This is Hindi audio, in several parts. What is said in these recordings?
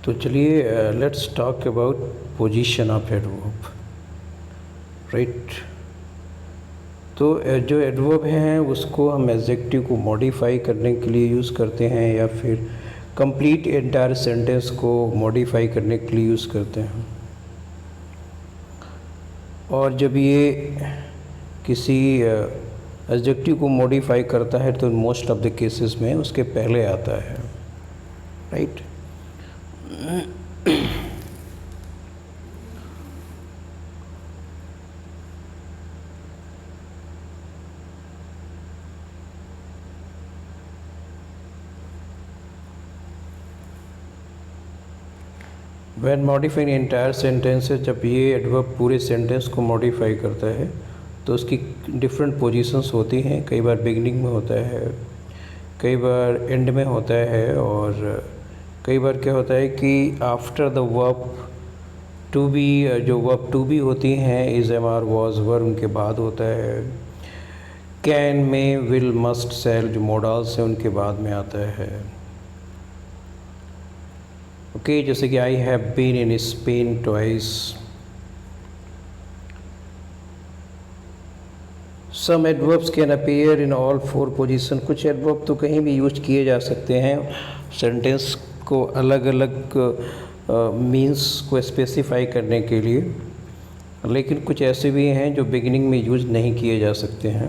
तो चलिए let's talk about position of adverb, right. तो जो एडवर्ब हैं उसको हम एडजेक्टिव को मॉडिफाई करने के लिए यूज़ करते हैं या फिर कंप्लीट एंटायर सेंटेंस को मॉडिफाई करने के लिए यूज़ करते हैं। और जब ये किसी एडजेक्टिव को मॉडिफाई करता है तो मोस्ट ऑफ द केसेस में उसके पहले आता है, right. When modifying entire sentences, जब ये एडवर्ब पूरे सेंटेंस को मॉडिफाई करता है तो उसकी डिफरेंट पोजीशंस होती हैं। कई बार बिगनिंग में होता है, कई बार एंड में होता है, और कई बार क्या होता है कि after the verb to be, जो वर्ब टू बी होती हैं is, am, are, was, were, उनके बाद होता है। Can, may, will, must, shall जो मॉडल्स हैं उनके बाद में आता है। ओके, जैसे कि I have been in Spain twice. Some adverbs can appear in all four position. कुछ एडवर्ब तो कहीं भी यूज किए जा सकते हैं सेंटेंस को अलग अलग मीन्स को स्पेसिफाई करने के लिए, लेकिन कुछ ऐसे भी हैं जो बिगिनिंग में यूज नहीं किए जा सकते हैं।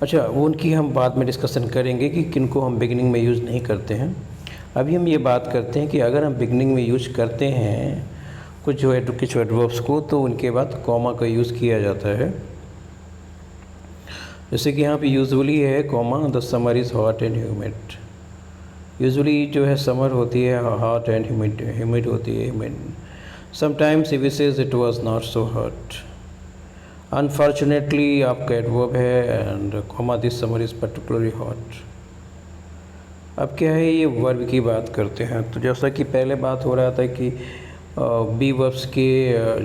अच्छा, वो उनकी हम बाद में डिस्कशन करेंगे कि किन को हम बिगिनिंग में यूज़ नहीं करते हैं। अभी हम ये बात करते हैं कि अगर हम बिगिनिंग में यूज करते हैं कुछ एडवर्ब्स को तो उनके बाद कॉमा का यूज़ किया जाता है। जैसे कि यहाँ पे यूजुअली है comma, the summer is hot and humid. Usually जो है समर होती है हॉट एंड ह्यूमिड होती है humid. Sometimes he says it was not so hot. Unfortunately आपका एडवर्ब है and comma, this summer is particularly hot. अब क्या है, ये वर्ब की बात करते हैं। तो जैसा कि पहले बात हो रहा था कि बी वर्ब्स के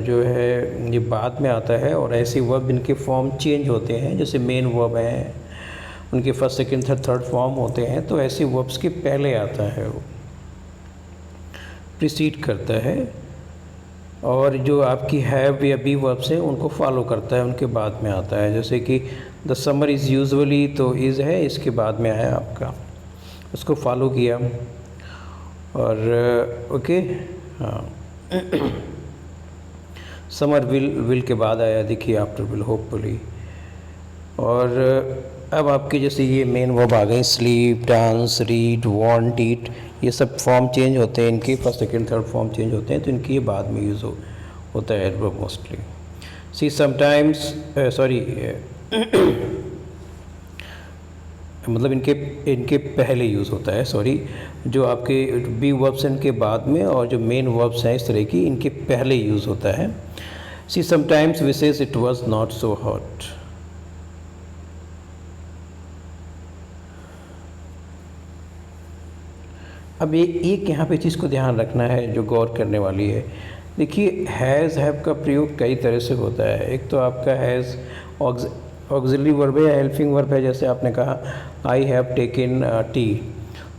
जो है ये बाद में आता है, और ऐसे वर्ब इनके फॉर्म चेंज होते हैं। जैसे मेन वर्ब हैं उनके फर्स्ट सेकंड थर्ड फॉर्म होते हैं, तो ऐसे वर्ब्स के पहले आता है, वो प्रीसीड करता है। और जो आपकी हैव या बी वर्ब्स हैं उनको फॉलो करता है, उनके बाद में आता है। जैसे कि द समर इज़ यूजुअली, तो इज़ है इसके बाद में आया आपका, उसको फॉलो किया। और ओके, हाँ समर विल के बाद आया, देखिए आफ्टर विल होपफुली। और अब आपके जैसे ये मेन वर्ब आ गई, स्लीप, डांस, रीड, वांट, ईट, ये सब फॉर्म चेंज होते हैं इनके, first second third form change होते हैं, तो इनकी ये बाद में यूज़ होता है एडवर्ब मोस्टली। सी समटाइम्स मतलब इनके पहले यूज़ होता है, सॉरी, जो आपके बी वर्ब्स हैं इनके बाद में, और जो मेन वर्ब्स हैं इस तरह की इनके पहले यूज़ होता है। See sometimes we says it was not so hot. अब एक यहाँ पे चीज़ को ध्यान रखना है जो गौर करने वाली है। देखिए, हैज़ हैव का प्रयोग कई तरह से होता है। एक तो आपका हैज़ ऑक्सिलरी वर्ब है या हेल्पिंग वर्ब है। जैसे आपने कहा आई हैव टेकन टी,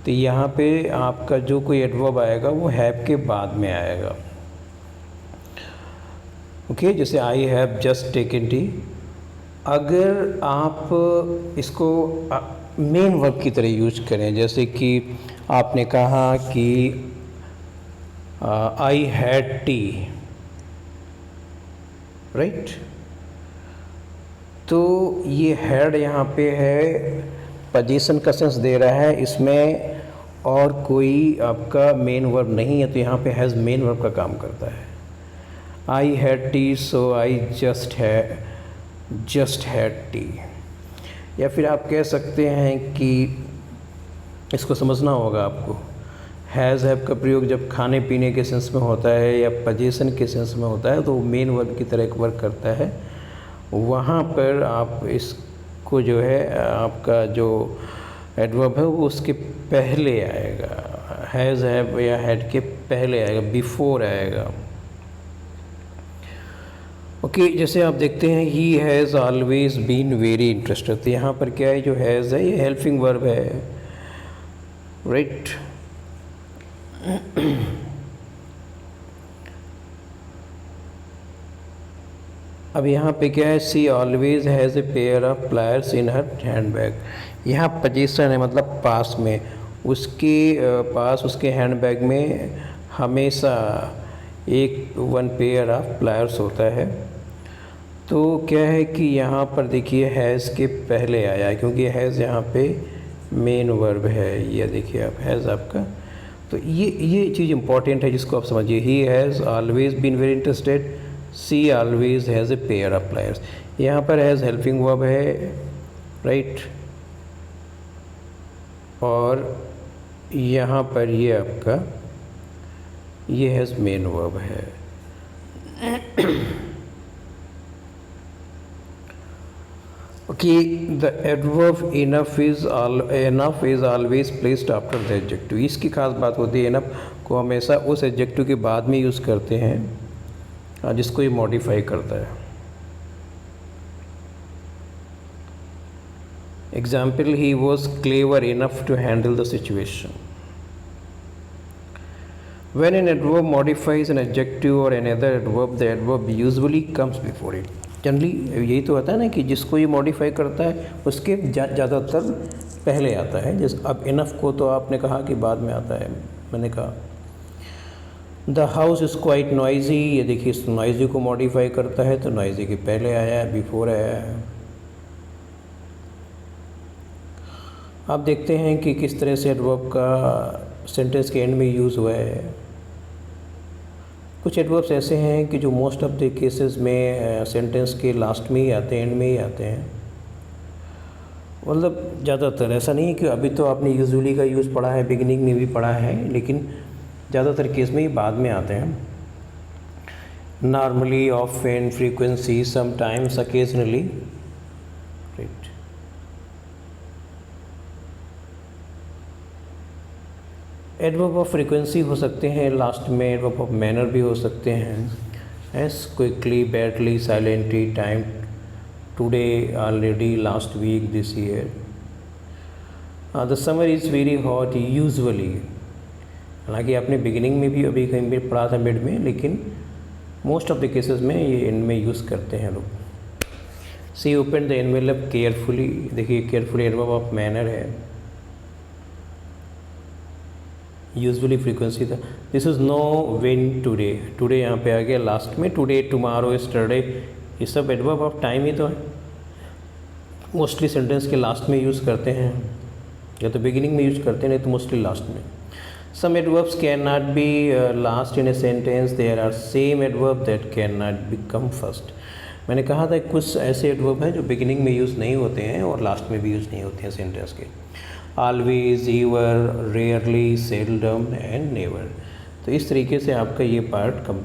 तो यहाँ पे आपका जो कोई एडवर्ब आएगा वो हैव के बाद में आएगा। ओके, जैसे I have just taken T. अगर आप इसको मेन वर्ब की तरह यूज करें, जैसे कि आपने कहा कि आई हैड टी, राइट, तो ये हैड यहाँ पे है, पोजीशन का सेंस दे रहा है इसमें, और कोई आपका मेन वर्ब नहीं है, तो यहाँ पे हैज़ मेन वर्ब का काम करता है। I had T, so I just had T. या फिर आप कह सकते हैं कि इसको समझना होगा आपको, हैज़ हैव का प्रयोग जब खाने पीने के सेंस में होता है या पोजीशन के सेंस में होता है तो मेन वर्ब की तरह एक वर्क करता है। वहाँ पर आप इसको जो है आपका जो एडवर्ब है वो उसके पहले आएगा, हैज़ हैव या हैड के पहले आएगा, बिफोर आएगा। ओके, जैसे आप देखते हैं he has always been very interested, तो यहाँ पर क्या है, जो हैज़ है ये हेल्पिंग वर्ब है, राइट। अब यहाँ पे क्या है, she always has a pair of pliers in her handbag. यहाँ पोजीशन है मतलब पास में, उसके पास उसके हैंड बैग में हमेशा एक 1 पेयर ऑफ प्लायर्स होता है। तो क्या है कि यहाँ पर देखिए हैज़ के पहले आया है, क्योंकि हैज़ यहाँ पे मेन वर्ब है। ये देखिए आप हैज़ आपका, तो ये चीज़ इम्पॉर्टेंट है जिसको आप समझिए। He has always been very interested, she always has a pair of pliers. यहाँ पर हैज़ हेल्पिंग वर्ब है, राइट, और यहाँ पर ये आपका ये हैज़ मेन वर्ब है। कि the adverb enough is always placed after the adjective. इसकी खास बात होती है, इनफ को हमेशा उस एडजेक्टिव के बाद में यूज़ करते हैं जिसको ये मॉडिफाई करता है। Example, he was clever enough to handle the situation. When an adverb modifies an adjective or another adverb, the adverb usually comes before it. Generally यही तो होता है ना कि जिसको ये मॉडिफाई करता है उसके ज़्यादातर पहले आता है। जैसे अब इनफ को तो आपने कहा कि बाद में आता है, मैंने कहा the house is quite noisy. ये देखिए इस नॉइजी को मॉडिफाई करता है तो नॉइजी के पहले आया है, बिफोर आया है। आप देखते हैं कि किस तरह से एडवर्ब का सेंटेंस के एंड में यूज़ हुआ है। कुछ एडवर्ब्स ऐसे हैं कि जो मोस्ट ऑफ द केसेस में सेंटेंस के लास्ट में ही आते हैं, एंड में ही आते हैं। मतलब ज़्यादातर ऐसा नहीं है कि अभी तो आपने यूजुअली का यूज़ पढ़ा है, बिगिनिंग में भी पढ़ा है, लेकिन ज़्यादातर केस में ही बाद में आते हैं। Normally, often, frequency, sometimes, occasionally, right. Adverb of frequency हो सकते हैं लास्ट में, एडवर्ब ऑफ मैनर भी हो सकते हैं, as quickly, badly, silently, time, today, already, last week, this year. The summer is very hot usually. हालांकि आपने बिगिनिंग में भी अभी कहीं भी पढ़ा था, मिड में, लेकिन मोस्ट ऑफ द केसेस में ये एंड में यूज़ करते हैं लोग। See open the envelope carefully. देखिए केयरफुली एडवर्ब ऑफ मैनर है, यूजुअली फ्रीक्वेंसी था। This is no win today. Today यहाँ पे आ गया लास्ट में, टुडे, टुमारो, यस्टरडे, ये सब एडवर्ब ऑफ टाइम ही तो है। मोस्टली सेंटेंस के लास्ट में यूज़ करते हैं, या तो बिगिनिंग में यूज़ करते हैं, नहीं तो मोस्टली लास्ट में। Some adverbs can not be last in a sentence, there are same adverb that can not become first. मैंने कहा था कुछ ऐसे एडवर्ब हैं जो बिगिनिंग में यूज़ नहीं होते हैं और लास्ट में भी यूज़ नहीं होते हैं सेंटेंस के। Always, ईवर, rarely, seldom and never. तो इस तरीके से आपका ये पार्ट कंप्लीट